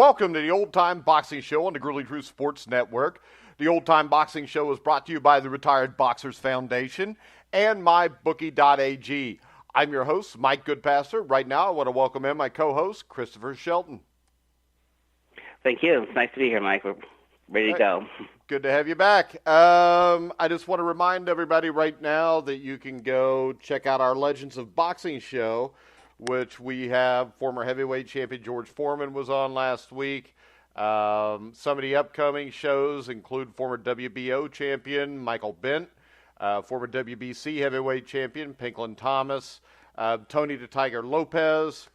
Welcome to the Old Time Boxing Show on the Grueling Truth Sports Network. The Old Time Boxing Show is brought to you by the Retired Boxers Foundation and MyBookie.ag. I'm your host, Mike Goodpaster. Right now, I want to welcome in my co-host, Christopher Shelton. Thank you. It's nice to be here, Mike. We're ready to go. Good to have you back. I just want to remind everybody right now that you can go check out our Legends of Boxing show, which we have former heavyweight champion George Foreman was on last week. Some of the upcoming shows include former WBO champion Michael Bent, former WBC heavyweight champion Pinklin Thomas, Tony the Tiger Lopez,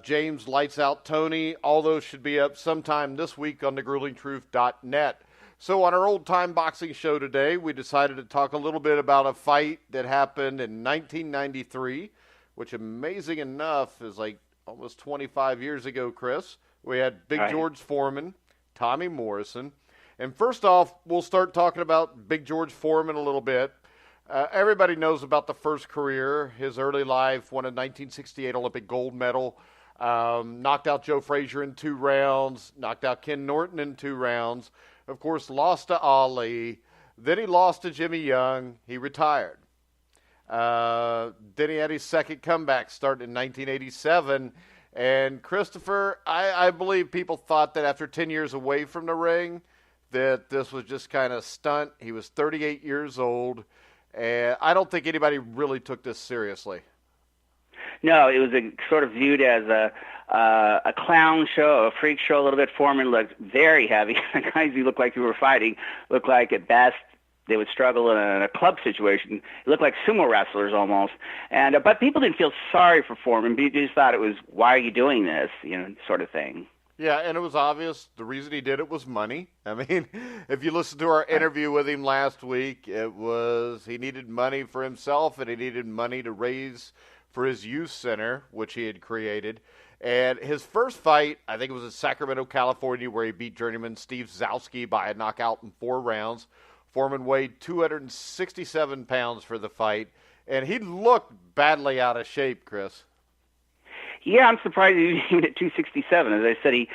James Lights Out Tony. All those should be up sometime this week on thegruelingtruth.net. So on our Old Time Boxing show today, we decided to talk a little bit about a fight that happened in 1993, which, amazing enough, is like almost 25 years ago, Chris. We had Big George Foreman, Tommy Morrison. And first off, we'll start talking about Big George Foreman a little bit. Everybody knows about the first career, his early life, won a 1968 Olympic gold medal, knocked out Joe Frazier in 2 rounds, knocked out Ken Norton in 2 rounds, of course, lost to Ali. Then he lost to Jimmy Young. He retired. Then he had his second comeback starting in 1987. And Christopher, I believe people thought that after 10 years away from the ring, that this was just kind of stunt. He was 38 years old. And I don't think anybody really took this seriously. No, it was sort of viewed as a clown show, a freak show a little bit. Foreman looked very heavy. The guys who looked like who were fighting looked like at best they would struggle in a club situation. It looked like sumo wrestlers almost. And but people didn't feel sorry for Foreman. They just thought it was, why are you doing this, sort of thing. Yeah, and it was obvious the reason he did it was money. I mean, if you listen to our interview with him last week, it was he needed money for himself and he needed money to raise for his youth center, which he had created. And his first fight, I think it was in Sacramento, California, where he beat journeyman Steve Zowski by a knockout in 4 rounds. Foreman weighed 267 pounds for the fight, and he looked badly out of shape, Chris. Yeah, I'm surprised he was even at 267. As I said,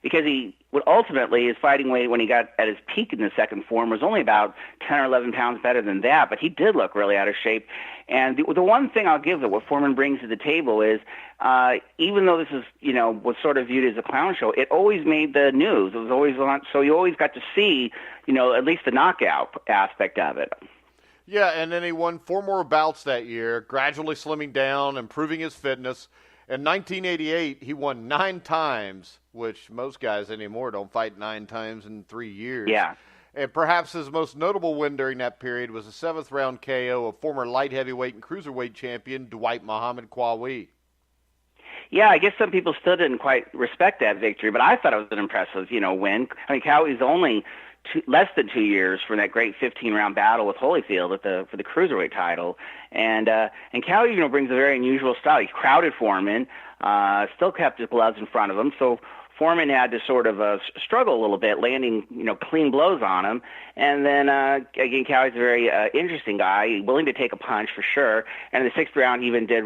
because he would ultimately, his fighting weight when he got at his peak in the second form was only about 10 or 11 pounds better than that, but he did look really out of shape. And the one thing I'll give that what Foreman brings to the table is, even though this is, was sort of viewed as a clown show, it always made the news. It was always on, so you always got to see, at least the knockout aspect of it. Yeah, and then he won 4 more bouts that year, gradually slimming down, improving his fitness. In 1988, he won 9 times, which most guys anymore don't fight 9 times in 3 years. Yeah. And perhaps his most notable win during that period was a 7th-round KO of former light heavyweight and cruiserweight champion Dwight Muhammad Qawi. Yeah, I guess some people still didn't quite respect that victory, but I thought it was an impressive, win. I mean, Qawi's only less than 2 years from that great 15-round battle with Holyfield for the cruiserweight title, and Qawi, brings a very unusual style. He crowded Foreman, still kept his gloves in front of him, so Foreman had to sort of struggle a little bit, landing clean blows on him. And then again, Qawi's a very interesting guy, willing to take a punch for sure. And in the 6th round, he even did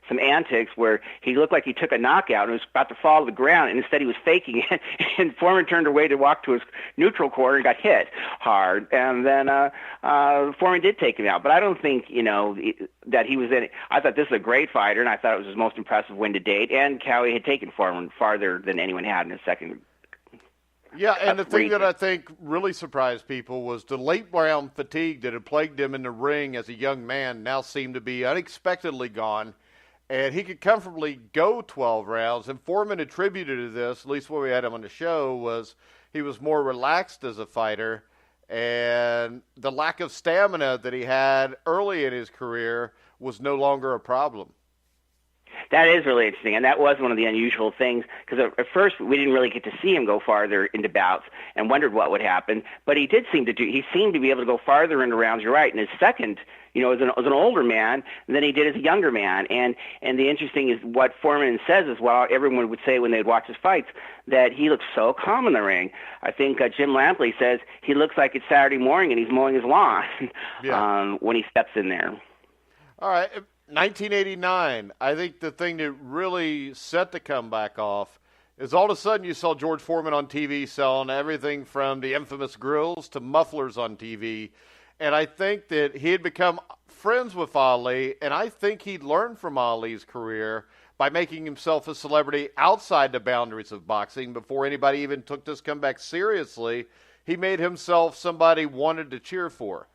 some antics where he looked like he took a knockout and was about to fall to the ground, and instead he was faking it. And Foreman turned away to walk to his neutral corner and got hit hard. And then Foreman did take him out, but I don't think that he was in it. I thought this was a great fighter, and I thought it was his most impressive win to date. And Qawi had taken Foreman farther than anyone had in his second. Yeah, and the thing that I think really surprised people was the late round fatigue that had plagued him in the ring as a young man now seemed to be unexpectedly gone. And he could comfortably go 12 rounds. And Foreman attributed to this, at least when we had him on the show, was he was more relaxed as a fighter. And the lack of stamina that he had early in his career was no longer a problem. That is really interesting, and that was one of the unusual things, because at first we didn't really get to see him go farther into bouts and wondered what would happen, but he seemed to be able to go farther into rounds, you're right, in his second, as an older man than he did as a younger man, and the interesting is what Foreman says as well, everyone would say when they'd watch his fights, that he looks so calm in the ring. I think Jim Lampley says he looks like it's Saturday morning and he's mowing his lawn when he steps in there. All right. 1989, I think the thing that really set the comeback off is all of a sudden you saw George Foreman on TV selling everything from the infamous grills to mufflers on TV. And I think that he had become friends with Ali, and I think he'd learned from Ali's career by making himself a celebrity outside the boundaries of boxing before anybody even took this comeback seriously. He made himself somebody wanted to cheer for.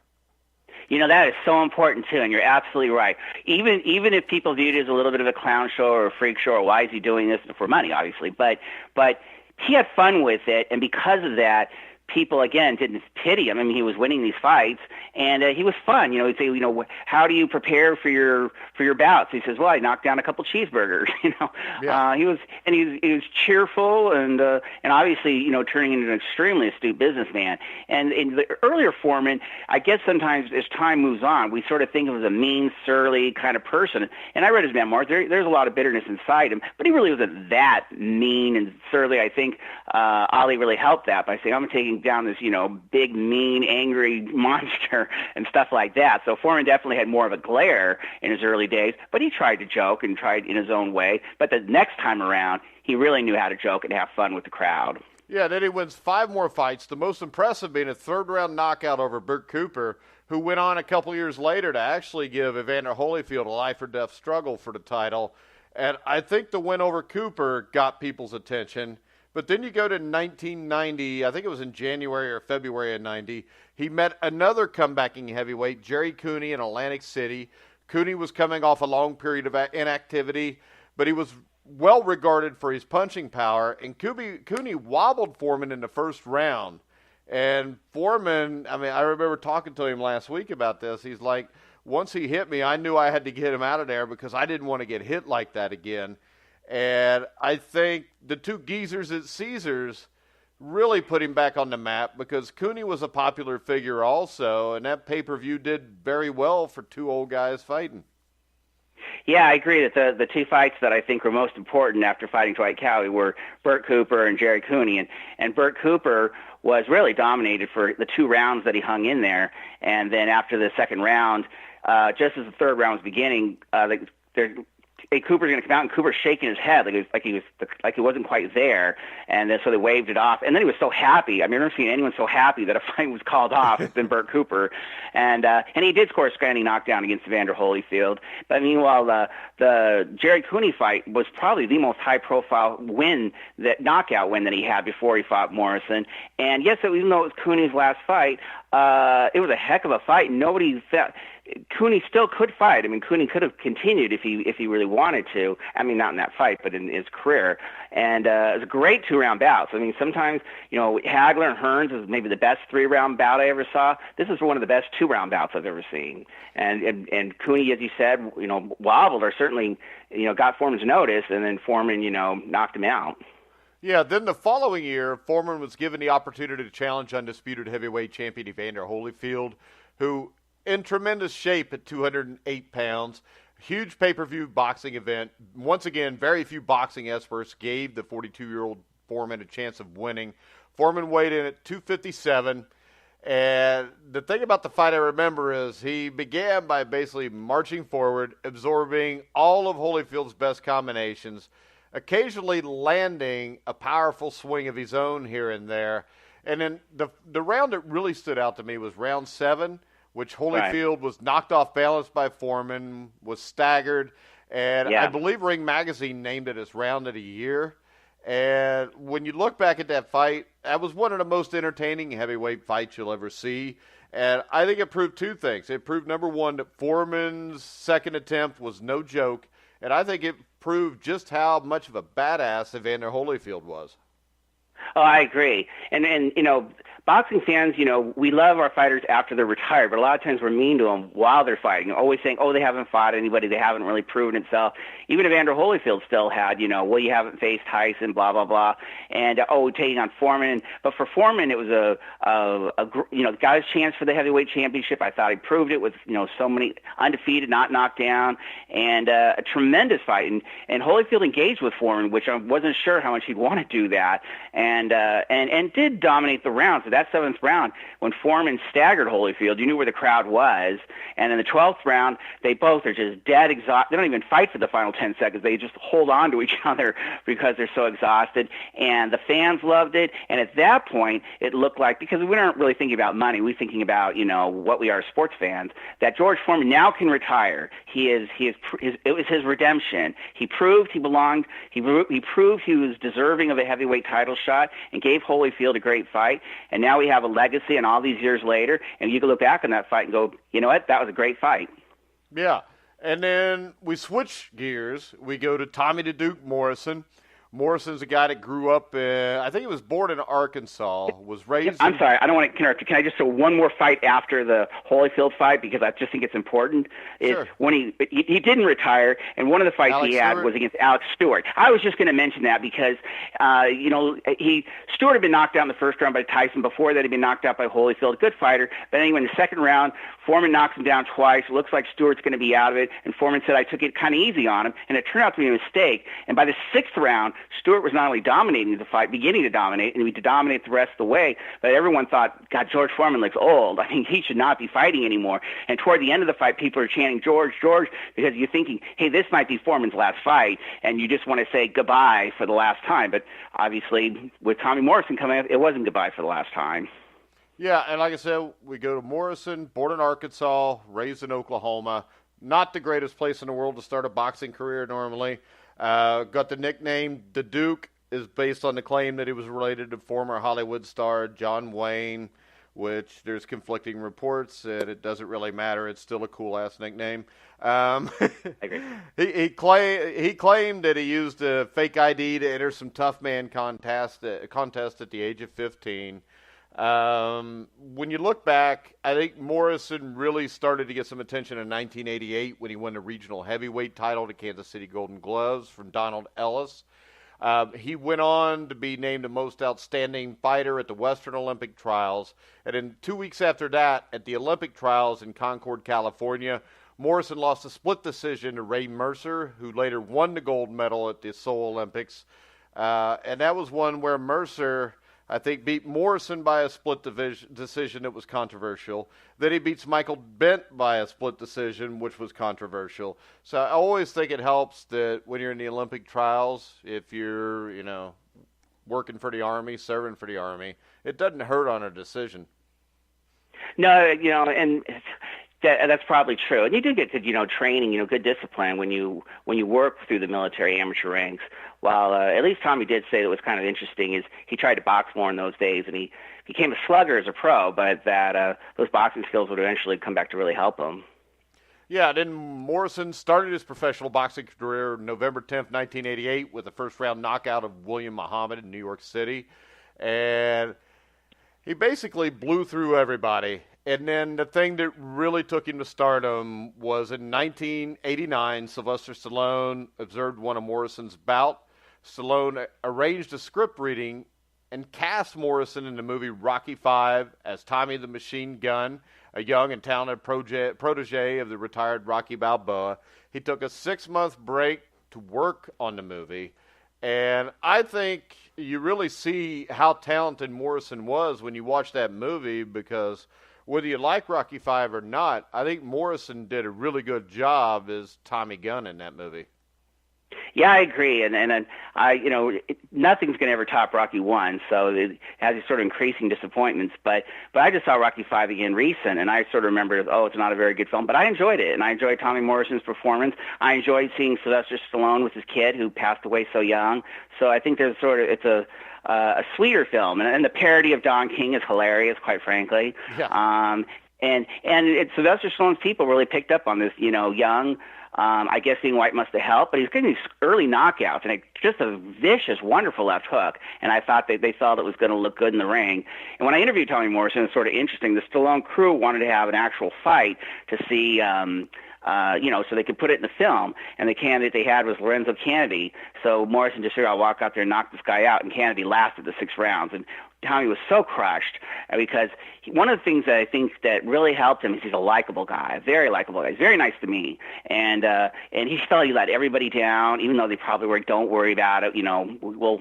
You know, that is so important, too, and you're absolutely right. Even if people viewed it as a little bit of a clown show or a freak show, or why is he doing this? For money, obviously. But he had fun with it, and because of that, people, again, didn't pity him. I mean, he was winning these fights, and he was fun. You know, he'd say, you know, how do you prepare for your bouts? He says, well, I knocked down a couple cheeseburgers. You know, yeah. He was cheerful and obviously, you know, turning into an extremely astute businessman. And in the earlier Foreman, I guess sometimes as time moves on, we sort of think of him as a mean, surly kind of person. And I read his memoirs. There's a lot of bitterness inside him, but he really wasn't that mean and surly. I think Ali really helped that by saying, I'm taking down this, you know, big, mean, angry monster and stuff like that. So Foreman definitely had more of a glare in his early days, but he tried to joke and tried in his own way. But the next time around, he really knew how to joke and have fun with the crowd. Yeah, then he wins 5 more fights, the most impressive being a third-round knockout over Burt Cooper, who went on a couple years later to actually give Evander Holyfield a life-or-death struggle for the title. And I think the win over Cooper got people's attention. But then you go to 1990, I think it was in January or February of 90, he met another comebacking heavyweight, Jerry Cooney, in Atlantic City. Cooney was coming off a long period of inactivity, but he was well regarded for his punching power, and Cooney wobbled Foreman in the first round. And Foreman, I mean, I remember talking to him last week about this. He's like, once he hit me, I knew I had to get him out of there because I didn't want to get hit like that again. And I think the two geezers at Caesars really put him back on the map because Cooney was a popular figure also, and that pay-per-view did very well for two old guys fighting. Yeah, I agree that the two fights that I think were most important after fighting Dwight Cowie were Burt Cooper and Jerry Cooney. And Burt Cooper was really dominated for the 2 rounds that he hung in there. And then after the second round, just as the third round was beginning, Cooper's going to come out, and Cooper's shaking his head like he wasn't quite there, and then so they waved it off. And then he was so happy. I mean, I've never seen anyone so happy that a fight was called off than Burt Cooper. And he did score a standing knockdown against Evander Holyfield. But meanwhile, the Jerry Cooney fight was probably the most high-profile knockout win that he had before he fought Morrison. And yes, even though it was Cooney's last fight, it was a heck of a fight. Nobody felt. Cooney still could fight. I mean, Cooney could have continued if he really wanted to. I mean, not in that fight, but in his career. And it was a great 2-round bout. So, I mean, sometimes, you know, Hagler and Hearns is maybe the best 3-round bout I ever saw. This is one of the best 2-round bouts I've ever seen. And Cooney, as you said, you know, wobbled or certainly, you know, got Foreman's notice, and then Foreman, you know, knocked him out. Yeah, then the following year, Foreman was given the opportunity to challenge undisputed heavyweight champion Evander Holyfield, who in tremendous shape at 208 pounds. Huge pay-per-view boxing event. Once again, very few boxing experts gave the 42-year-old Foreman a chance of winning. Foreman weighed in at 257. And the thing about the fight I remember is he began by basically marching forward, absorbing all of Holyfield's best combinations, occasionally landing a powerful swing of his own here and there. And then the round that really stood out to me was round 7, which Holyfield was knocked off balance by Foreman, was staggered, and I believe Ring Magazine named it as Round of the Year. And when you look back at that fight, that was one of the most entertaining heavyweight fights you'll ever see. And I think it proved 2 things. It proved, number one, that Foreman's second attempt was no joke, and I think it proved just how much of a badass Evander Holyfield was. Oh, I agree. And you know, boxing fans, you know, we love our fighters after they're retired, but a lot of times we're mean to them while they're fighting, always saying, oh, they haven't fought anybody, they haven't really proven itself. Even Evander Holyfield still had, you know, well, you haven't faced Tyson, blah, blah, blah, and, taking on Foreman. But for Foreman, it was got his chance for the heavyweight championship. I thought he proved it with, you know, so many undefeated, not knocked down, and a tremendous fight. And Holyfield engaged with Foreman, which I wasn't sure how much he'd want to do that, and did dominate the round. So that 7th round, when Foreman staggered Holyfield, you knew where the crowd was. And in the 12th round, they both are just dead exhausted. They don't even fight for the final 10 seconds. They just hold on to each other because they're so exhausted. And the fans loved it. And at that point, it looked like, because we weren't really thinking about money, we were thinking about, what we are as sports fans, that George Foreman now can retire. It was his redemption. He proved he belonged. He proved he was deserving of a heavyweight title shot and gave Holyfield a great fight. And now we have a legacy, and all these years later, and you can look back on that fight and go, you know what, that was a great fight. Yeah. And then we switch gears. We go to Tommy the Duke Morrison. Morrison's a guy that grew up I think he was born in Arkansas, was raised. I'm sorry, I don't want to interrupt you. Can I just say one more fight after the Holyfield fight, because I just think it's important? Sure. When he didn't retire, and one of the fights he had was against Alex Stewart. I was just going to mention that because Stewart had been knocked out in the first round by Tyson. Before that, he'd been knocked out by Holyfield. Good fighter, but anyway, in the second round, Foreman knocks him down twice. It looks like Stewart's going to be out of it, and Foreman said, I took it kind of easy on him, and it turned out to be a mistake. And by the 6th round, Stewart was not only dominating the fight, beginning to dominate, and he would dominate the rest of the way, but everyone thought, God, George Foreman looks old. I mean, he should not be fighting anymore. And toward the end of the fight, people are chanting, George, George, because you're thinking, hey, this might be Foreman's last fight, and you just want to say goodbye for the last time. But obviously, with Tommy Morrison coming up, it wasn't goodbye for the last time. Yeah, and like I said, we go to Morrison, born in Arkansas, raised in Oklahoma. Not the greatest place in the world to start a boxing career normally. Got the nickname The Duke, is based on the claim that he was related to former Hollywood star John Wayne, which there's conflicting reports, and it doesn't really matter. It's still a cool-ass nickname. I agree. He claimed that he used a fake ID to enter some tough man contest at the age of 15. When you look back, I think Morrison really started to get some attention in 1988 when he won the regional heavyweight title to Kansas City Golden Gloves from Donald Ellis. He went on to be named the most outstanding fighter at the Western Olympic Trials. And then 2 weeks after that, at the Olympic Trials in Concord, California, Morrison lost a split decision to Ray Mercer, who later won the gold medal at the Seoul Olympics. And that was one where Mercer, I think, beat Morrison by a split decision that was controversial. Then he beats Michael Bent by a split decision, which was controversial. So I always think it helps that when you're in the Olympic trials, if you're, working for the Army, serving for the Army, it doesn't hurt on a decision. No, and that's probably true. And you do get good, training, good discipline when you work through the military amateur ranks. While at least Tommy did say that was kind of interesting is he tried to box more in those days, and he became a slugger as a pro, but that those boxing skills would eventually come back to really help him. Yeah, then Morrison started his professional boxing career November 10th, 1988 with a first-round knockout of William Muhammad in New York City. And he basically blew through everybody. And then the thing that really took him to stardom was in 1989, Sylvester Stallone observed one of Morrison's bout. Stallone arranged a script reading and cast Morrison in the movie Rocky V as Tommy the Machine Gun, a young and talented protege of the retired Rocky Balboa. He took a 6-month break to work on the movie. And I think you really see how talented Morrison was when you watch that movie, because whether you like Rocky V or not, I think Morrison did a really good job as Tommy Gunn in that movie. Yeah, I agree, and nothing's going to ever top Rocky 1, so it has these sort of increasing disappointments. But I just saw Rocky 5 again recent, and I sort of remembered, it's not a very good film, but I enjoyed it, and I enjoyed Tommy Morrison's performance. I enjoyed seeing Sylvester Stallone with his kid who passed away so young. So I think it's a sweeter film, and the parody of Don King is hilarious, quite frankly. Yeah. And Sylvester Stallone's people really picked up on this, young. I guess being white must have helped, but he's getting these early knockouts and just a vicious, wonderful left hook. And I thought they felt it was going to look good in the ring. And when I interviewed Tommy Morrison, it's sort of interesting. The Stallone crew wanted to have an actual fight to see, so they could put it in the film. And the candidate they had was Lorenzo Kennedy. So Morrison just said, I'll walk out there and knock this guy out. And Kennedy lasted the 6 rounds. And Tommy was so crushed because one of the things that I think that really helped him is he's a likable guy, a very likable guy. He's very nice to me, and he felt he let everybody down, even though they probably were. Don't worry about it. We'll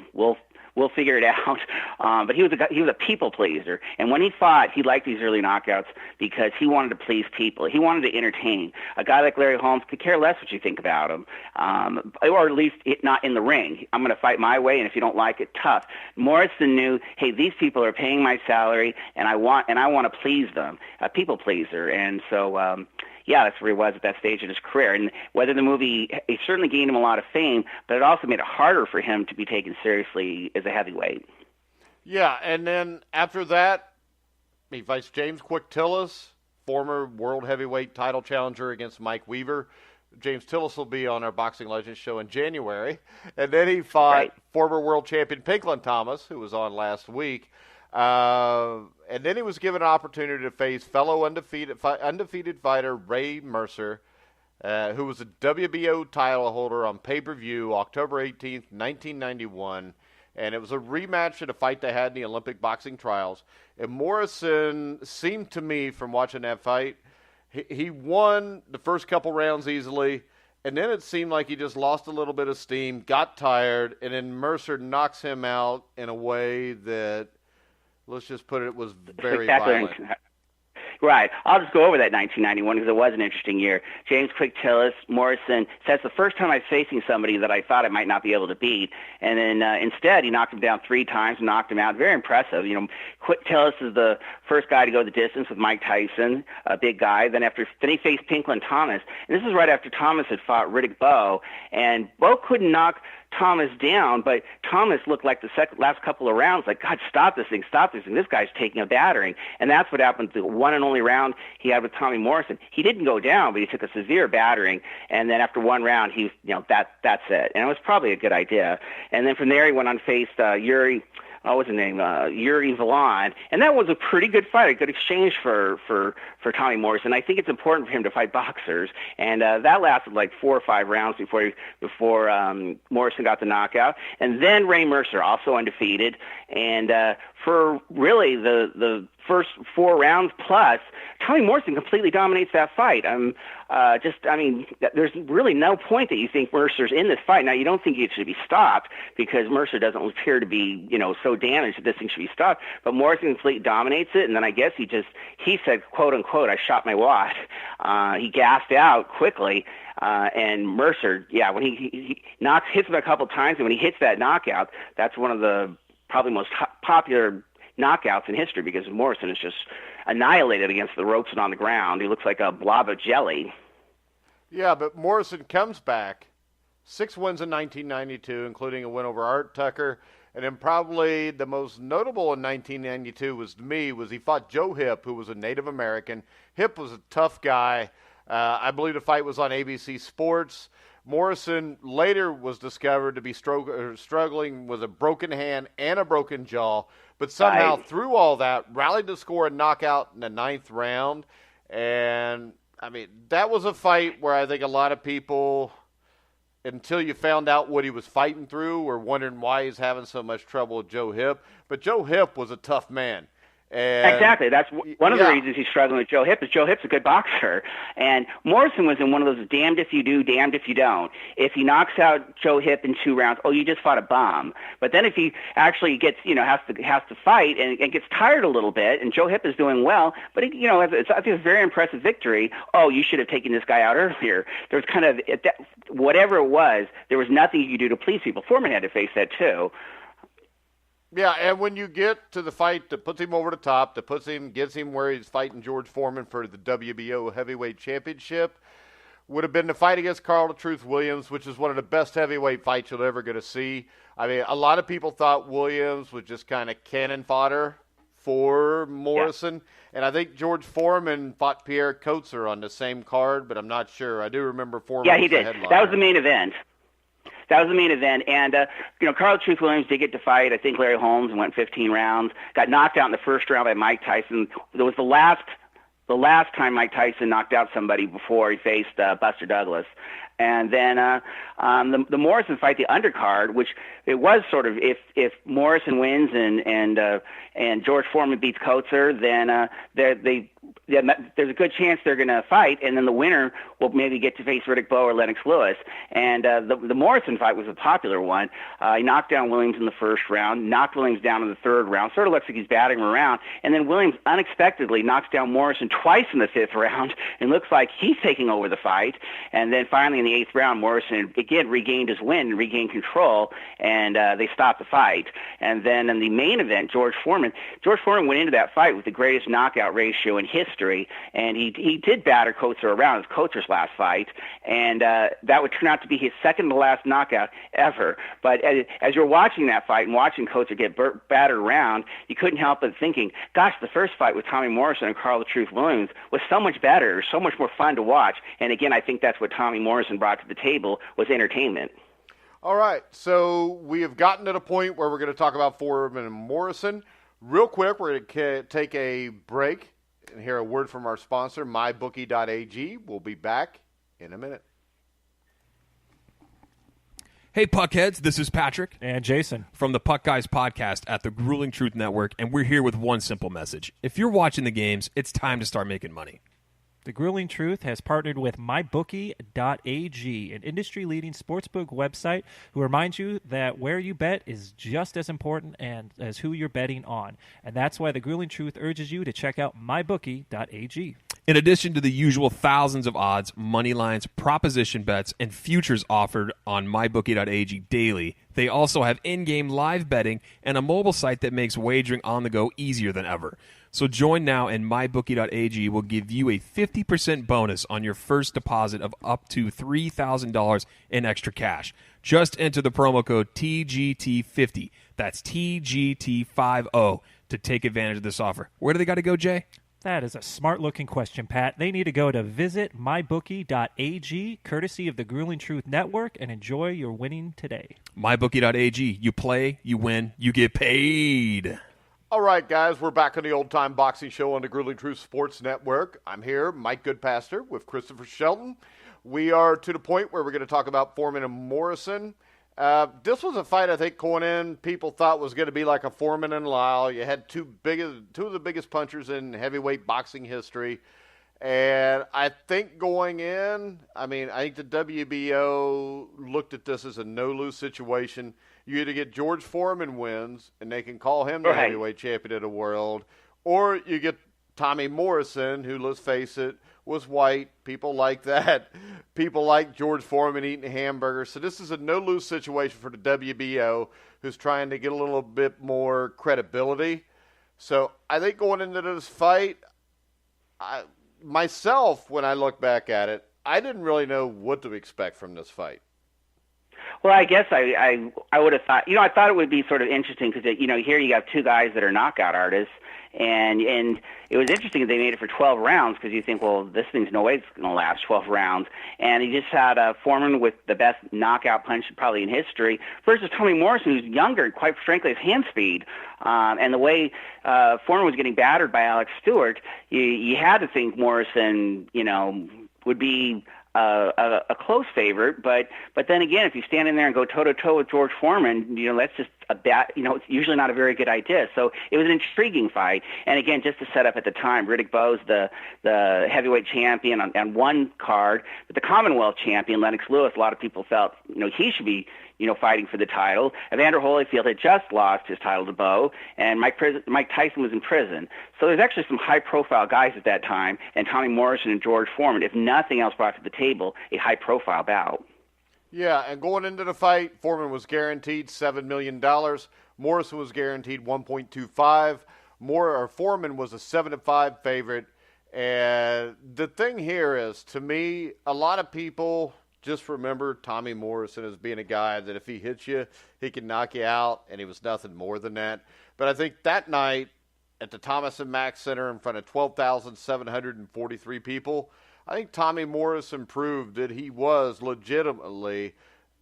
We'll figure it out. But he was a people pleaser, and when he fought, he liked these early knockouts because he wanted to please people. He wanted to entertain. A guy like Larry Holmes could care less what you think about him, or at least not in the ring. I'm going to fight my way, and if you don't like it, tough. Morrison knew, hey, these people are paying my salary, and I want to please them. A people pleaser, and so. Yeah, that's where he was at that stage in his career. And whether the movie, it certainly gained him a lot of fame, but it also made it harder for him to be taken seriously as a heavyweight. Yeah, and then after that, he fights James Quick Tillis, former world heavyweight title challenger against Mike Weaver. James Tillis will be on our Boxing Legends show in January. And then he fought former world champion Pinklon Thomas, who was on last week. And then he was given an opportunity to face fellow undefeated fighter Ray Mercer, who was a WBO title holder on pay-per-view October 18th, 1991. And it was a rematch at a fight they had in the Olympic boxing trials. And Morrison seemed to me, from watching that fight, he won the first couple rounds easily, and then it seemed like he just lost a little bit of steam, got tired, and then Mercer knocks him out in a way that, let's just put it, was very violent. Right. I'll just go over that 1991 because it was an interesting year. James Quick Tillis, Morrison, says the first time I was facing somebody that I thought I might not be able to beat. And then instead, he knocked him down 3 times and knocked him out. Very impressive. You know, Quick Tillis is the first guy to go the distance with Mike Tyson, a big guy. Then he faced Pinklon Thomas. And this is right after Thomas had fought Riddick Bowe. And Bowe couldn't knock Thomas down, but Thomas looked like the last couple of rounds like, God, stop this thing. This guy's taking a battering. And that's what happened to the one and only round he had with Tommy Morrison. He didn't go down, but he took a severe battering. And then after one round, he was, that's it. And it was probably a good idea. And then from there, he went on to face Yuri Villain, and that was a pretty good fight, a good exchange for Tommy Morrison. I think it's important for him to fight boxers, and that lasted like 4 or 5 rounds before Morrison got the knockout. And then Ray Mercer, also undefeated, and for really the first 4 rounds plus, Tommy Morrison completely dominates that fight. There's really no point that you think Mercer's in this fight. Now, you don't think it should be stopped because Mercer doesn't appear to be, so damaged that this thing should be stopped. But Morrison completely dominates it, and then I guess he said, quote unquote, I shot my wad. He gassed out quickly. And Mercer, when he hits him a couple times, and when he hits that knockout, that's one of the probably most popular knockouts in history because Morrison is just annihilated against the ropes and on the ground. He looks like a blob of jelly. Yeah, but Morrison comes back. 6 wins in 1992, including a win over Art Tucker. And then probably the most notable in 1992 was he fought Joe Hipp, who was a Native American. Hipp was a tough guy. I believe the fight was on ABC Sports. Morrison later was discovered to be struggling with a broken hand and a broken jaw, but somehow through all that, rallied to score a knockout in the 9th round. And, that was a fight where I think a lot of people, until you found out what he was fighting through, were wondering why he's having so much trouble with Joe Hipp. But Joe Hipp was a tough man. And exactly. That's one of the reasons he's struggling with Joe Hipp is Joe Hipp's a good boxer. And Morrison was in one of those damned if you do, damned if you don't. If he knocks out Joe Hipp in 2 rounds, you just fought a bum. But then if he actually gets, has to fight and gets tired a little bit, and Joe Hipp is doing well, but I think it's a very impressive victory. You should have taken this guy out earlier. There was kind of whatever it was, there was nothing you could do to please people. Foreman had to face that too. Yeah, and when you get to the fight that puts him over the top, gets him where he's fighting George Foreman for the WBO heavyweight championship, would have been the fight against Carl the Truth Williams, which is one of the best heavyweight fights you'll ever get to see. A lot of people thought Williams was just kind of cannon fodder for Morrison, and I think George Foreman fought Pierre Coetzer on the same card, but I'm not sure. I do remember Foreman. Yeah, he did. That was the main event. And, Carl Truth Williams did get to fight, I think, Larry Holmes and went 15 rounds, got knocked out in the first round by Mike Tyson. It was the last time Mike Tyson knocked out somebody before he faced Buster Douglas. And then the Morrison fight, the undercard, which it was sort of if Morrison wins and George Foreman beats Coetzer, then there's a good chance they're going to fight, and then the winner will maybe get to face Riddick Bowe or Lennox Lewis. And the Morrison fight was a popular one. He knocked down Williams in the first round, knocked Williams down in the third round, sort of looks like he's batting him around, and then Williams unexpectedly knocks down Morrison twice in the fifth round, and looks like he's taking over the fight. And then finally in the eighth round, Morrison again regained his win and regained control, and they stopped the fight. And then in the main event, George Foreman went into that fight with the greatest knockout ratio in history, and he did batter Coetzer around. It was Coetzer's last fight, and that would turn out to be his second to last knockout ever. But as you're watching that fight and watching Coetzer get battered around, you couldn't help but thinking, gosh, the first fight with Tommy Morrison and Carl the Truth Williams was so much better, so much more fun to watch. And again, I think that's what Tommy Morrison brought to the table, was entertainment. All right, so we have gotten to the point where we're going to talk about Foreman and Morrison. Real quick, we're going to take a break and hear a word from our sponsor, mybookie.ag. We'll be back in a minute. Hey, Puckheads, this is Patrick. And Jason. From the Puck Guys podcast at the Grueling Truth Network, and we're here with one simple message. If you're watching the games, it's time to start making money. The Grueling Truth has partnered with mybookie.ag, an industry-leading sportsbook website who reminds you that where you bet is just as important as who you're betting on. And that's why the Grueling Truth urges you to check out mybookie.ag. In addition to the usual thousands of odds, money lines, proposition bets, and futures offered on mybookie.ag daily, they also have in-game live betting and a mobile site that makes wagering on the go easier than ever. So join now, and mybookie.ag will give you a 50% bonus on your first deposit of up to $3,000 in extra cash. Just enter the promo code TGT50. That's TGT50 to take advantage of this offer. Where do they got to go, Jay? That is a smart-looking question, Pat. They need to go to visit mybookie.ag, courtesy of the Grueling Truth Network, and enjoy your winning today. Mybookie.ag. You play, you win, you get paid. All right, guys, we're back on the Old Time Boxing Show on the Grueling Truth Sports Network. I'm here, Mike Goodpaster, with Christopher Shelton. We are to the point where we're going to talk about Foreman and Morrison. This was a fight I think going in people thought was going to be like a Foreman and Lyle. You had two of the biggest punchers in heavyweight boxing history. And I think going in, I think the WBO looked at this as a no-lose situation. You either get George Foreman wins, and they can call him the heavyweight champion of the world, or you get Tommy Morrison, who, let's face it, was white. People like that. People like George Foreman eating hamburgers. So this is a no-lose situation for the WBO, who's trying to get a little bit more credibility. So I think going into this fight, myself, when I look back at it, I didn't really know what to expect from this fight. Well, I guess I would have thought, I thought it would be sort of interesting because, here you have two guys that are knockout artists, and it was interesting that they made it for 12 rounds because you think, well, this thing's no way it's going to last 12 rounds. And he just had Foreman with the best knockout punch probably in history versus Tommy Morrison, who's younger, quite frankly, his hand speed. And the way Foreman was getting battered by Alex Stewart, you had to think Morrison, would be a close favorite, but then again, if you stand in there and go toe to toe with George Foreman, that's just it's usually not a very good idea. So it was an intriguing fight. And again, just to set up at the time, Riddick Bowe's the heavyweight champion on one card, but the Commonwealth champion, Lennox Lewis, a lot of people felt he should be fighting for the title. Evander Holyfield had just lost his title to Bowe, and Mike Tyson was in prison. So there's actually some high-profile guys at that time, and Tommy Morrison and George Foreman, if nothing else, brought to the table a high-profile bout. Yeah, and going into the fight, Foreman was guaranteed $7 million. Morrison was guaranteed $1.25. Foreman was a 7-5 favorite. And the thing here is, to me, a lot of people just remember Tommy Morrison as being a guy that if he hits you, he can knock you out, and he was nothing more than that. But I think that night at the Thomas & Mack Center in front of 12,743 people, I think Tommy Morrison proved that he was legitimately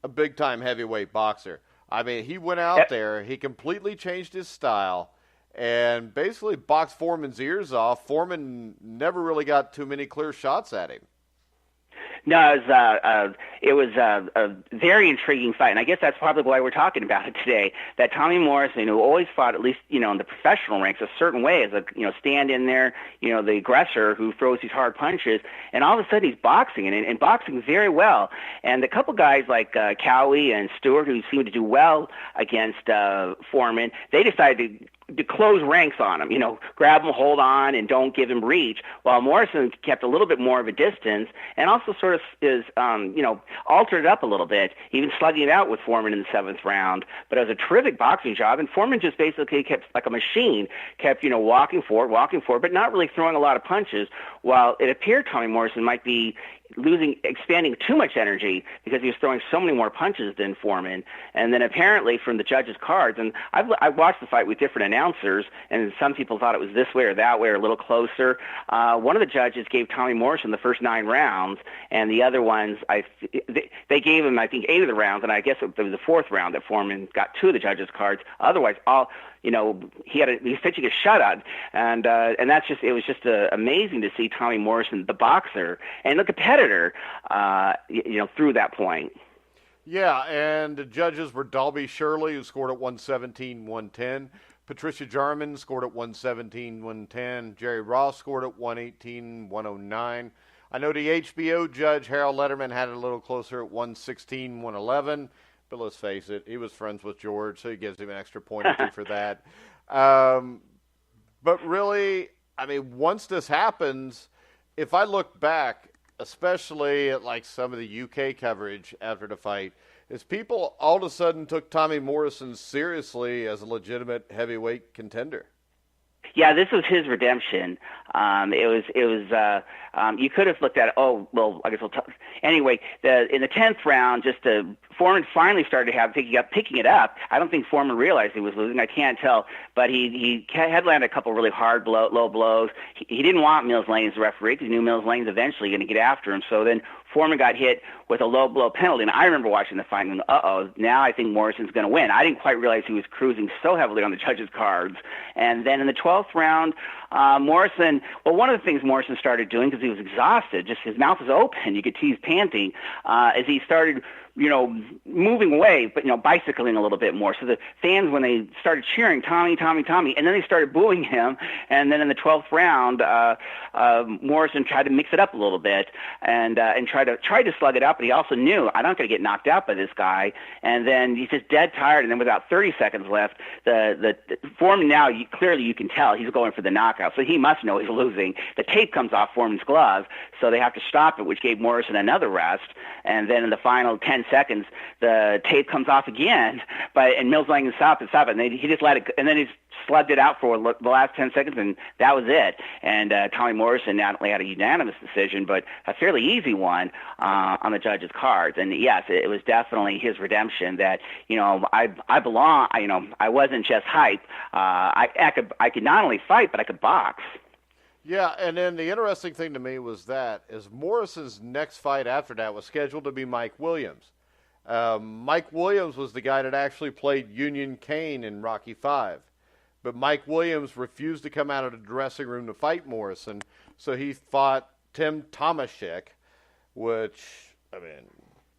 a big-time heavyweight boxer. He went out there, he completely changed his style, and basically boxed Foreman's ears off. Foreman never really got too many clear shots at him. No, it was a very intriguing fight, and I guess that's probably why we're talking about it today. That Tommy Morrison, who always fought, at least in the professional ranks, a certain way as a stand in there, the aggressor who throws these hard punches, and all of a sudden he's boxing and boxing very well. And a couple guys like Cowie and Stewart, who seemed to do well against Foreman, they decided to close ranks on him, grab him, hold on, and don't give him reach, while Morrison kept a little bit more of a distance and also sort of is, altered it up a little bit, even slugging it out with Foreman in the 7th round. But it was a terrific boxing job, and Foreman just basically kept, like a machine, kept, walking forward, but not really throwing a lot of punches, while it appeared Tommy Morrison might be expanding too much energy because he was throwing so many more punches than Foreman. And then apparently from the judges' cards, and I've watched the fight with different announcers, and some people thought it was this way or that way or a little closer. One of the judges gave Tommy Morrison the first 9 rounds, and the other ones, they gave him, I think, 8 of the rounds, and I guess it was the 4th round that Foreman got 2 of the judges' cards. Otherwise, he's pitching a shutout, and it was just amazing to see Tommy Morrison, the boxer and the competitor, through that point. Yeah, and the judges were Dalby Shirley, who scored at 117-110. Patricia Jarman scored at 117-110. Jerry Ross scored at 118-109. I know the HBO judge, Harold Letterman, had it a little closer at 116-111. But let's face it, he was friends with George, so he gives him an extra point or 2 for that. But really, once this happens, if I look back, especially at like some of the UK coverage after the fight, is people all of a sudden took Tommy Morrison seriously as a legitimate heavyweight contender. Yeah, this was his redemption. It was. You could have looked at it. Oh, well, I guess we'll talk. Anyway, in the 10th round, Foreman finally started picking it up. I don't think Foreman realized he was losing. I can't tell, but he had landed a couple really hard low blows. He didn't want Mills Lane as the referee because he knew Mills Lane's eventually going to get after him. So then Foreman got hit with a low blow penalty, and I remember watching the fight and now I think Morrison's going to win. I didn't quite realize he was cruising so heavily on the judges' cards. And then in the 12th round, Morrison, one of the things Morrison started doing, because he was exhausted, just his mouth was open, you could see he's panting, as he started moving away, but, bicycling a little bit more. So the fans, when they started cheering, Tommy, Tommy, Tommy, and then they started booing him. And then in the 12th round, Morrison tried to mix it up a little bit and tried to slug it up. But he also knew, I'm not going to get knocked out by this guy. And then he's just dead tired. And then with about 30 seconds left, the Foreman now, clearly you can tell he's going for the knockout. So he must know he's losing. The tape comes off Foreman's glove, so they have to stop it, which gave Morrison another rest. And then in the final 10 seconds, the tape comes off again, and Mills Lane stopped it, and he just let it, and then he slugged it out for the last 10 seconds, and that was it. And Tommy Morrison not only had a unanimous decision, but a fairly easy one on the judges' cards. And yes, it was definitely his redemption. That I belong. I wasn't just hype. I could not only fight, but I could box. Yeah, and then the interesting thing to me was that Morrison's next fight after that was scheduled to be Mike Williams. Mike Williams was the guy that actually played Union Kane in Rocky V. But Mike Williams refused to come out of the dressing room to fight Morrison, so he fought Tim Tomaszek, which,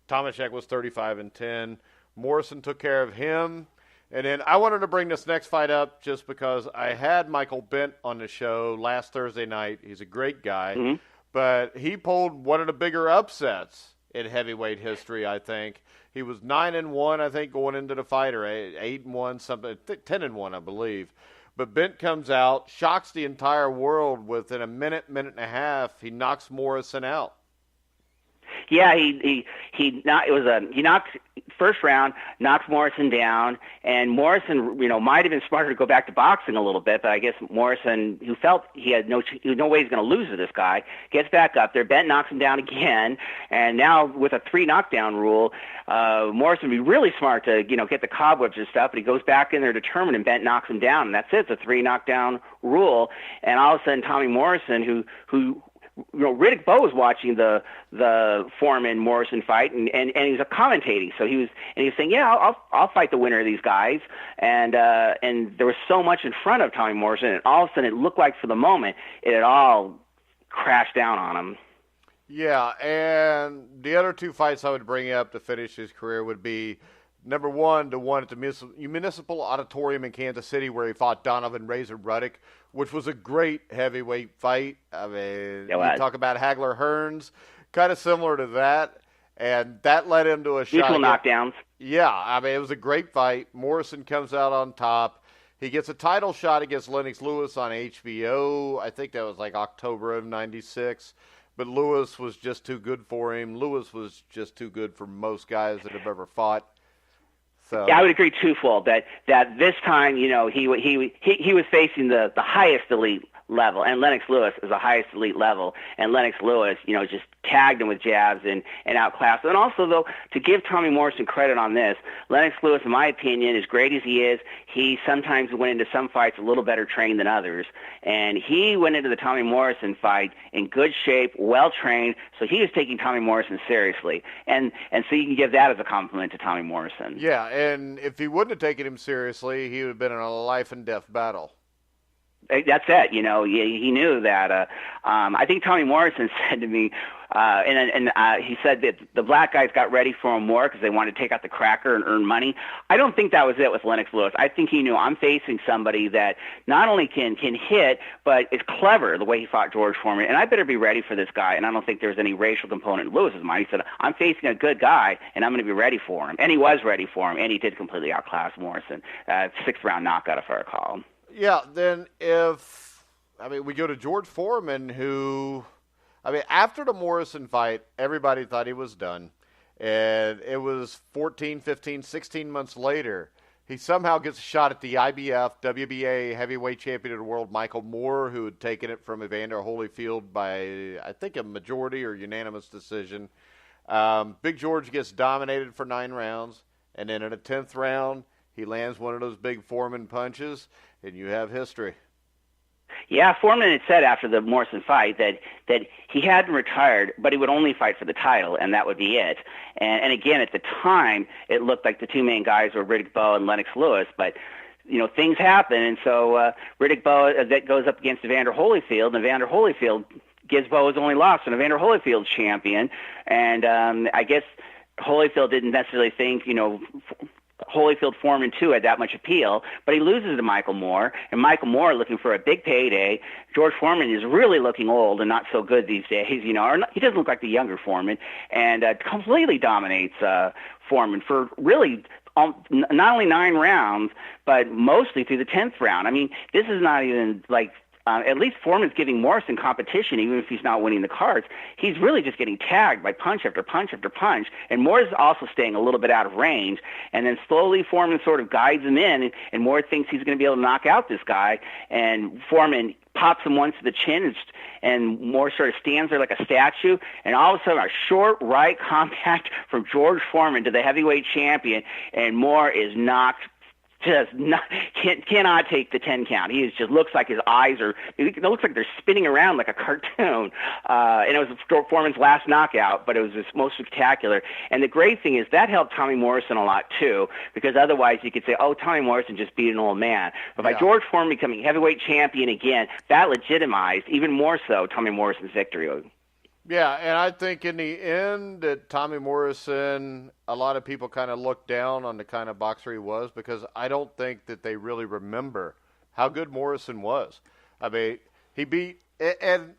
Tomaszek was 35-10. Morrison took care of him. And then I wanted to bring this next fight up just because I had Michael Bent on the show last Thursday night. He's a great guy, but he pulled one of the bigger upsets in heavyweight history, I think. He was 9-1, I think, going into the fight, or 8-1, something, 10-1, I believe. But Bent comes out, shocks the entire world within a minute and a half. He knocks Morrison out. Yeah, he knocked first round, knocks Morrison down, and Morrison, might have been smarter to go back to boxing a little bit, but I guess Morrison, who felt he had no way he's going to lose to this guy, gets back up there. Bent knocks him down again, and now with a 3 knockdown rule, Morrison would be really smart to get the cobwebs and stuff, but he goes back in there determined, and Bent knocks him down, and that's it. It's a 3 knockdown rule, and all of a sudden Tommy Morrison, who Riddick Bowe was watching the Foreman-Morrison fight, and he was commentating. So he was saying, yeah, I'll fight the winner of these guys. And there was so much in front of Tommy Morrison, and all of a sudden it looked like for the moment it had all crashed down on him. Yeah, and the other two fights I would bring up to finish his career would be number one, the one at the Municipal Auditorium in Kansas City where he fought Donovan Razor Ruddock, which was a great heavyweight fight. I mean, you talk about Hagler Hearns, kind of similar to that, and that led him to a shot. Mutual knockdowns. Yeah, I mean, it was a great fight. Morrison comes out on top. He gets a title shot against Lennox Lewis on HBO. I think that was like October of '96. But Lewis was just too good for him. Lewis was just too good for most guys that have ever fought. So yeah, I would agree twofold that this time, you know, he was facing the highest elite level, and Lennox Lewis is the highest elite level, and Lennox Lewis, you know, just tagged him with jabs and outclassed him. And also, though, to give Tommy Morrison credit on this, Lennox Lewis, in my opinion, as great as he is, he sometimes went into some fights a little better trained than others, and he went into the Tommy Morrison fight in good shape, well trained, so he was taking Tommy Morrison seriously, and so you can give that as a compliment to Tommy Morrison. Yeah, and if he wouldn't have taken him seriously, he would have been in a life and death battle. That's it. You know, he knew that. I think Tommy Morrison said to me, he said that the black guys got ready for him more because they wanted to take out the cracker and earn money. I don't think that was it with Lennox Lewis. I think he knew I'm facing somebody that not only can hit, but is clever the way he fought George Foreman, and I better be ready for this guy. And I don't think there's any racial component in Lewis's mind. He said, I'm facing a good guy, and I'm going to be ready for him. And he was ready for him, and he did completely outclass Morrison. 6th-round knockout, if I recall. Yeah, then we go to George Foreman, who, after the Morrison fight, everybody thought he was done. And it was 14, 15, 16 months later, he somehow gets a shot at the IBF WBA heavyweight champion of the world, Michael Moore, who had taken it from Evander Holyfield by, I think, a majority or unanimous decision. Big George gets dominated for 9 rounds, and then in the 10th round, he lands one of those big Foreman punches, and you have history. Yeah, Foreman had said after the Morrison fight that he hadn't retired, but he would only fight for the title, and that would be it. And again, at the time, it looked like the two main guys were Riddick Bowe and Lennox Lewis, but you know, things happen, and so Riddick Bowe that goes up against Evander Holyfield, and Evander Holyfield gives Bowe his only loss, and Evander Holyfield's champion. And I guess Holyfield didn't necessarily think, you know, Holyfield Foreman too had that much appeal, but he loses to Michael Moore, and Michael Moore looking for a big payday. George Foreman is really looking old and not so good these days, you know. Or not, he doesn't look like the younger Foreman, and completely dominates Foreman for really not only 9 rounds, but mostly through the 10th round. I mean, this is not even like. At least Foreman's giving Morrison competition, even if he's not winning the cards. He's really just getting tagged by punch after punch after punch, and Moore's also staying a little bit out of range. And then slowly Foreman sort of guides him in, and Moore thinks he's going to be able to knock out this guy. And Foreman pops him once to the chin, and Moore sort of stands there like a statue. And all of a sudden, a short right compact from George Foreman to the heavyweight champion, and Moore is knocked. Cannot take the 10 count. He just looks like his eyes it looks like they're spinning around like a cartoon. And it was Foreman's last knockout, but it was his most spectacular. And the great thing is that helped Tommy Morrison a lot too, because otherwise you could say, oh, Tommy Morrison just beat an old man. But by George Foreman becoming heavyweight champion again, that legitimized even more so Tommy Morrison's victory. Yeah, and I think in the end that Tommy Morrison, a lot of people kind of looked down on the kind of boxer he was, because I don't think that they really remember how good Morrison was. I mean, he beat, and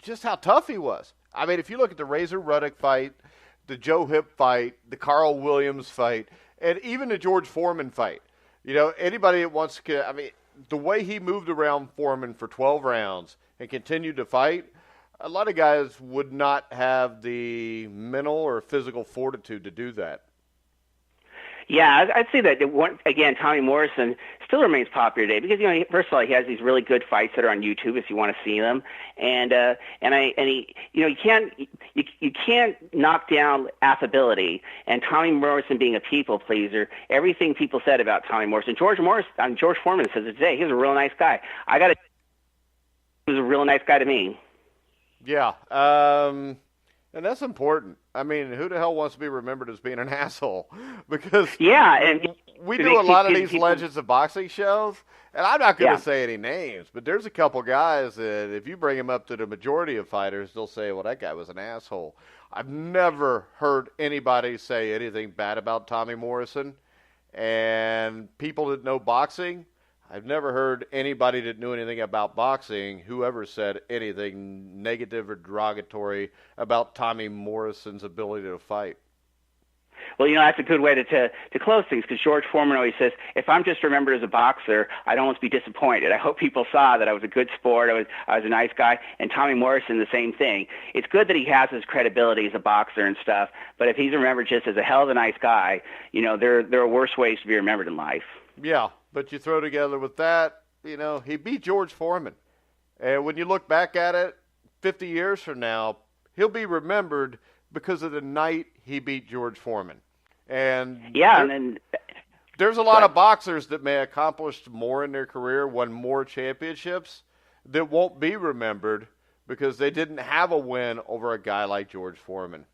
just how tough he was. I mean, if you look at the Razor Ruddock fight, the Joe Hip fight, the Carl Williams fight, and even the George Foreman fight, you know, anybody that wants to, I mean, the way he moved around Foreman for 12 rounds and continued to fight, a lot of guys would not have the mental or physical fortitude to do that. Yeah, I'd say that, again, Tommy Morrison still remains popular today because, you know, first of all, he has these really good fights that are on YouTube if you want to see them. And he, you know, you can't knock down affability. And Tommy Morrison being a people pleaser, everything people said about Tommy Morrison, George Foreman says it today. He was a real nice guy. He was a real nice guy to me. Yeah. And that's important. I mean, who the hell wants to be remembered as being an asshole? Because Yeah, and we do a lot of these people, Legends of Boxing shows, and I'm not going to yeah. say any names, but there's a couple guys that if you bring them up to the majority of fighters, they'll say, well, that guy was an asshole. I've never heard anybody say anything bad about Tommy Morrison, and people that know boxing, I've never heard anybody that knew anything about boxing who ever said anything negative or derogatory about Tommy Morrison's ability to fight. Well, that's a good way to close things, because George Foreman always says, if I'm just remembered as a boxer, I don't want to be disappointed. I hope people saw that I was a good sport, I was a nice guy, and Tommy Morrison, the same thing. It's good that he has his credibility as a boxer and stuff, but if he's remembered just as a hell of a nice guy, there are worse ways to be remembered in life. Yeah, but you throw together with that, he beat George Foreman. And when you look back at it, 50 years from now, he'll be remembered because of the night he beat George Foreman. And yeah, and then there's a lot of boxers that may accomplish more in their career, won more championships, that won't be remembered because they didn't have a win over a guy like George Foreman.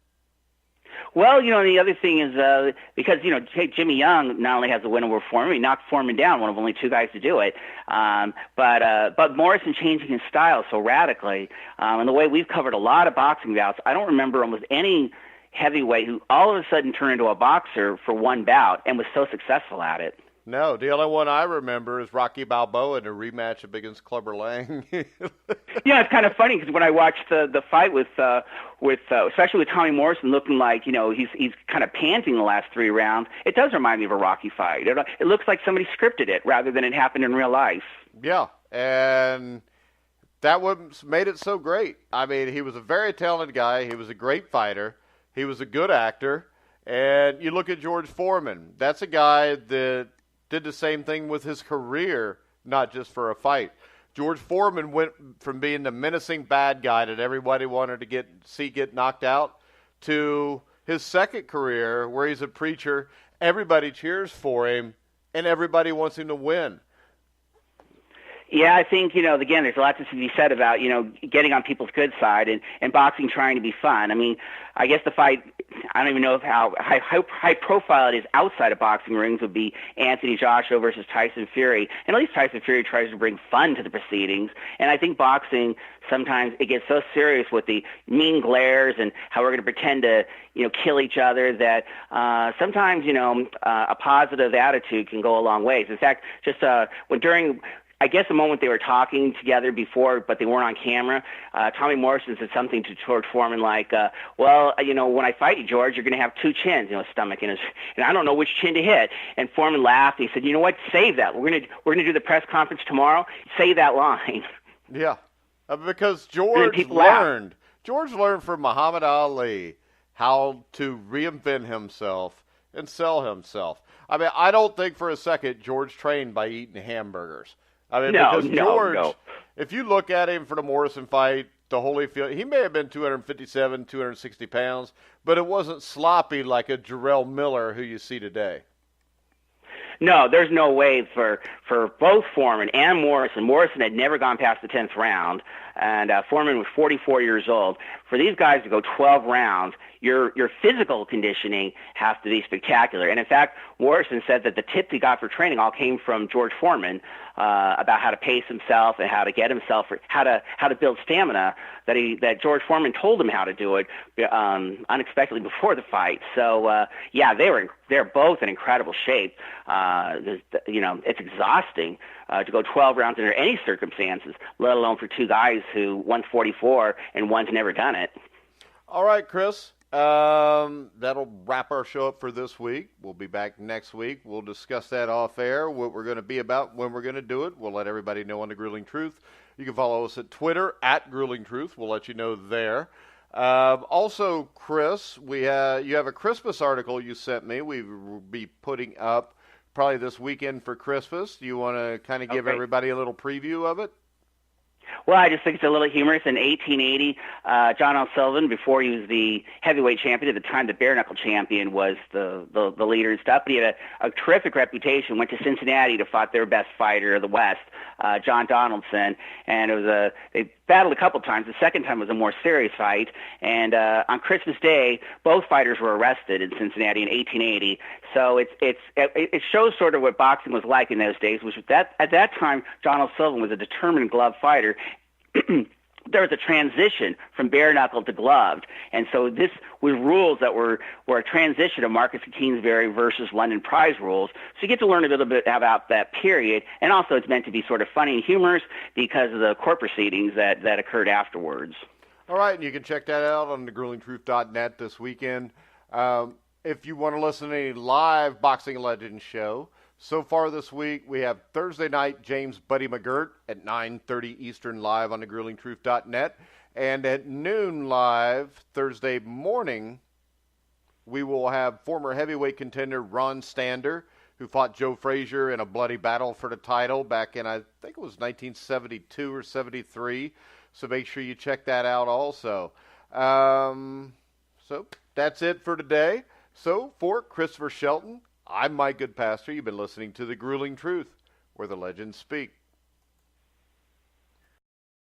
Well, the other thing is because, Jimmy Young not only has a win over Foreman, he knocked Foreman down, one of only two guys to do it. But Morrison changing his style so radically, and the way we've covered a lot of boxing bouts, I don't remember almost any heavyweight who all of a sudden turned into a boxer for one bout and was so successful at it. No, the only one I remember is Rocky Balboa in a rematch against Clubber Lang. Yeah, it's kind of funny because when I watched the fight with especially with Tommy Morrison looking like he's kind of panting the last three rounds, it does remind me of a Rocky fight. It looks like somebody scripted it rather than it happened in real life. Yeah, and that what made it so great. I mean, he was a very talented guy. He was a great fighter. He was a good actor. And you look at George Foreman. That's a guy that did the same thing with his career, not just for a fight. George Foreman went from being the menacing bad guy that everybody wanted to get knocked out to his second career where he's a preacher. Everybody cheers for him, and everybody wants him to win. Yeah, I think, again, there's a lot to be said about, getting on people's good side and boxing trying to be fun. I mean, I guess the fight, I don't even know how high profile it is outside of boxing rings would be Anthony Joshua versus Tyson Fury. And at least Tyson Fury tries to bring fun to the proceedings. And I think boxing, sometimes it gets so serious with the mean glares and how we're going to pretend to, kill each other that sometimes, a positive attitude can go a long ways. In fact, just I guess the moment they were talking together before, but they weren't on camera, Tommy Morrison said something to George Foreman like, when I fight you, George, you're going to have two chins, stomach and I don't know which chin to hit. And Foreman laughed. He said, you know what? Save that. We're going to do the press conference tomorrow. Say that line. Yeah, because George learned from Muhammad Ali how to reinvent himself and sell himself. I mean, I don't think for a second George trained by eating hamburgers. I mean, because George, if you look at him for the Morrison fight, the Holyfield, he may have been 257, 260 pounds, but it wasn't sloppy like a Jarrell Miller who you see today. No, there's no way for both Foreman and Morrison. Morrison had never gone past the 10th round, and Foreman was 44 years old. For these guys to go 12 rounds, your physical conditioning has to be spectacular. And in fact, Morrison said that the tips he got for training all came from George Foreman about how to pace himself and how to get himself, how to build stamina. That George Foreman told him how to do it unexpectedly before the fight. So they're both in incredible shape. It's exhausting to go 12 rounds under any circumstances, let alone for two guys who one's 44 and one's never done it. All right, Chris. That'll wrap our show up for this week. We'll be back next week. We'll discuss that off air, what we're going to be about, when we're going to do it. We'll let everybody know on the Grueling Truth. You can follow us at Twitter, at Grueling Truth. We'll let you know there. Also, Chris, you have a Christmas article you sent me. We will be putting up probably this weekend for Christmas. Do you want to kind of give everybody a little preview of it? Well, I just think it's a little humorous. In 1880, John L. Sullivan, before he was the heavyweight champion, at the time the bare knuckle champion was the leader and stuff, but he had a terrific reputation, went to Cincinnati to fight their best fighter of the West, John Donaldson, and they battled a couple times. The second time was a more serious fight, and on Christmas Day, both fighters were arrested in Cincinnati in 1880. So it shows sort of what boxing was like in those days, which at that time, John L. Sullivan was a determined glove fighter. There was a transition from bare knuckle to gloved, and so this was rules that were a transition of Marcus and Kingsbury versus London Prize rules. So you get to learn a little bit about that period, and also it's meant to be sort of funny and humorous because of the court proceedings that occurred afterwards. All right, and you can check that out on thegruelingtruth.net this weekend. If you want to listen to any live Boxing Legends show, so far this week, we have Thursday night, James Buddy McGirt at 9:30 Eastern live on thegruelingtruth.net. And at noon live, Thursday morning, we will have former heavyweight contender Ron Stander, who fought Joe Frazier in a bloody battle for the title back in, I think it was 1972 or 73. So make sure you check that out also. So that's it for today. So for Christopher Shelton, I'm Mike Goodpaster. You've been listening to The Grueling Truth, where the legends speak.